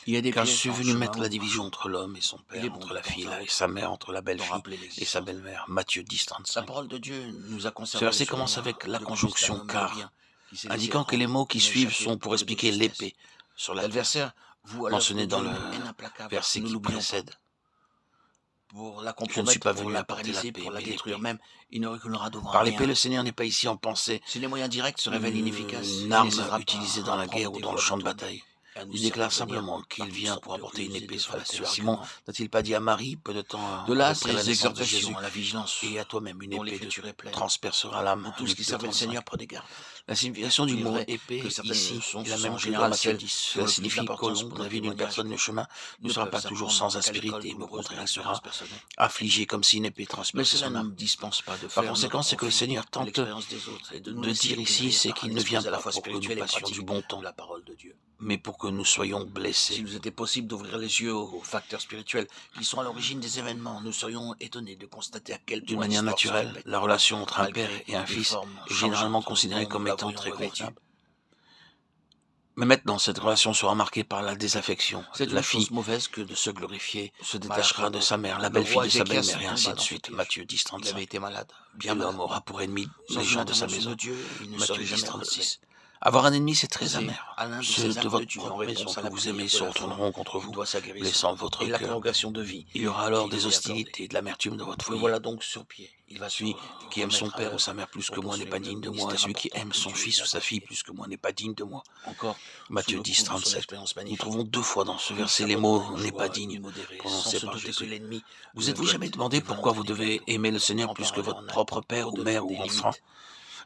Il y a des car je pièges suis dans le venu chemin mettre où la division entre l'homme et son il père, est bon entre de la temps fille à et autre sa mère, entre la d'en belle-fille rappeler et sa l'existence. belle-mère. Matthieu 10, La 35. parole de Dieu nous a Ce conservé le verset commence souvenir avec la de Christ, un conjonction homme de car, bien, qui s'est laissé indiquant que les prendre mots qui comme suivent échappé sont pour pour de expliquer justesse. l'épée sur la terre, L'adversaire voue à l'œuvre de mentionné dans Dieu le une haine implacable, verset nous qui l'oublions pas. précède. Pour la Je ne suis compromettre, pas pour venu la apporter la paralyser, paix, pour la mais détruire l'épée. même, il ne reculera devant Par l'épée, rien. le Seigneur n'est pas ici en pensée, Si les moyens directs se révèlent inefficaces, une il arme n'hésitera pas utilisée à dans la apprendre guerre ou des dans le voies champ de détournées bataille. et à nous Il faire déclare parvenir simplement par qu'il toutes vient sortes pour de apporter une ruses et épée de sur la terre. fallacieux Simon, arguments. n'a-t-il pas dit à Marie, peu de temps De là, après la ces naissance de Jésus, exhortations à la vigilance, et à toi-même une dont épée l'Écriture est pleine. transpercera l'âme. Pour tous Luc qui 2, servent le 35. Seigneur, prenez garde. La signification du Il est mot vrai que épée certaines ici leçons est la sont même en que général dans Matthieu celles 10. qui ont Cela le plus signifie d'importance qu'au pour la notre vie d'une témoignage personne, le chemin ne ne sera peuvent pas toujours s'apprendre sans qu'à l'école aspérité, mais au douloureuse de contraire, elle l'expérience sera personnelle. affligée comme si une épée Mais transperçait cela son ne âme. nous dispense pas de Par faire notre conséquent, ce que le profit Seigneur de tente l'expérience des autres et de nous de laisser dire ici, éclairer c'est par un qu'il ne vient exposé à la pas fois pour que nous spirituel et passions du pratique bon de temps, la parole de Dieu. mais pour que nous soyons blessés. S'il nous était possible d'ouvrir les yeux aux facteurs spirituels qui sont à l'origine des événements, nous serions étonnés de constater à quel D'une point manière l'histoire se naturelle, répète, la relation entre un père malgré et un les fils formes est généralement changeantes considérée dont nous comme la étant voyons très revêtue. convenable. Mais maintenant, cette relation sera marquée par la désaffection. C'est La une chose fille mauvaise que de se glorifier se mal à détachera de propos. sa mère, la Le belle-fille roi de sa Ézéchias belle-mère, et ainsi tomba de dans ce suite. piège. Matthieu 10, Il avait 35. été malade, Et bien malade. l'homme aura pour ennemi Sans les une gens de sa intervention de maison. Dieu, il ne Matthieu serait 10, jamais relevé. 36. Avoir un ennemi, c'est très C'est amer. à l'un de Ceux ces de actes de votre Dieu en propre maison réponse à que la vous prière aimez de se la foi retourneront contre qu'il vous, doit sa guérison blessant votre et la cœur. prolongation de vie Il y aura alors qu'il des lui a accordée. hostilités et de l'amertume dans votre Le foyer. voilà donc sur pied. Il va se Celui qui aime son remettre à père ou l'œuvre sa mère plus pour que moi n'est pas poursuivre le digne de moi, et ministère celui qui important aime que son Dieu fils lui a ou sa fille confié. plus que moi n'est pas digne de moi. Encore, sous Matthieu le 10, coup de son 37. expérience Nous magnifique, trouvons deux fois dans ce il verset les s'abandonna mots une n'est pas joie digne, immodérée, sans prononcés se par douter que Jésus. l'ennemi Vous le êtes-vous jamais guette demandé et pourquoi volontaire vous des devez péchés aimer le pour Seigneur plus que s'emparer votre en propre père ou mère ou des enfant? limites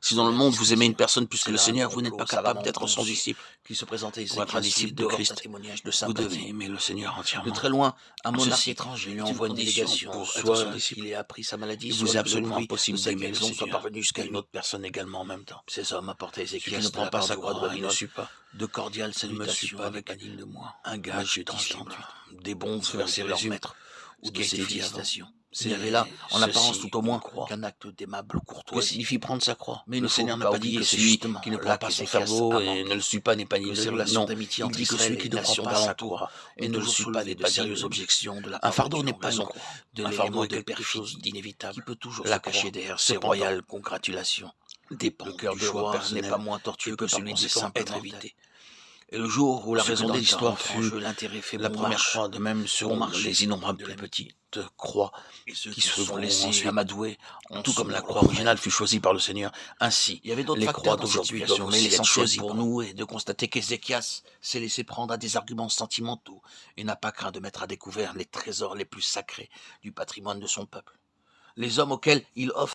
Si de dans le la monde vous aimez une discrétion. personne plus que C'est le là un Seigneur, vous n'êtes complot pas capable savamment d'être son conçu disciple. qui se présentait Pour être un Ézéchias disciple de dehors d'un Christ, témoignage de vous devez sympathie. aimer le Seigneur De entièrement. très loin, un monarque Ceci étranger lui est une envoie une condition délégation, pour être son soit disciple. qu'il ait appris sa maladie, Il soit vous est que le absolument bruit de impossible sa d'aimer le guérison soit Seigneur parvenu et jusqu'à une lui. autre personne également en même temps. Ces hommes apportaient à Celui qui Ézéchias ne de prend la pas part sa du roi de croix et ne Babylone suit pas, de cordiales ne me suit salutations pas, n'est pas avec digne de moi. un gage Matthieu 10, tangible, 38. des bons Ce vœux verset de leur résume maître ce ou qui de a ses été dit avant. félicitations. Il n'y avait là, en apparence Ceci, tout au une moins, croix. qu'un acte d'aimable Que courtoisie. signifie prendre sa croix? Mais il Le ne faut Seigneur n'a pas pas dit oublier que que c'est celui justement qui ne là prend pas son qu'Ézéchias fardeau a et ne manqué, le suit pas n'est pas que digne de les lui. relations Non, d'amitié il entre dit que Israël celui et qui les ne prend nations pas sa d'alentour croix et ont ne le toujours suit pas soulevé n'est de pas digne de sérieuses lui. objections de la Un part de fardeau Dieu n'est en pas une raison croix. de Un fardeau l'élément est de quelque chose perfidie d'inévitable. qui peut toujours se La cacher croix, derrière ces cependant, royales congratulations. dépend Le cœur du du choix roi n'est pas personnel moins et tortueux peut que par celui des conséquent simples être mortels. évité. Et le jour où la Ce que raison dans d'État l'histoire entre en fut jeu, l'intérêt fait la bon première marche, croix, de même bon seront marché les innombrables de plus l'amitié. petites croix Et ceux qui qui se se sont feront laissés ensuite. amadouer en Tout comme sont la croix refrains. originale fut choisie par le Seigneur, ainsi Il y avait d'autres les croix facteurs dans cette d'aujourd'hui doivent situation, mais aussi être l'essentiel choisies pour par nous est de constater qu'Ézéchias s'est laissé prendre à des arguments sentimentaux et n'a pas craint de mettre à découvert les trésors les plus sacrés du patrimoine de son peuple. Les hommes auxquels il offre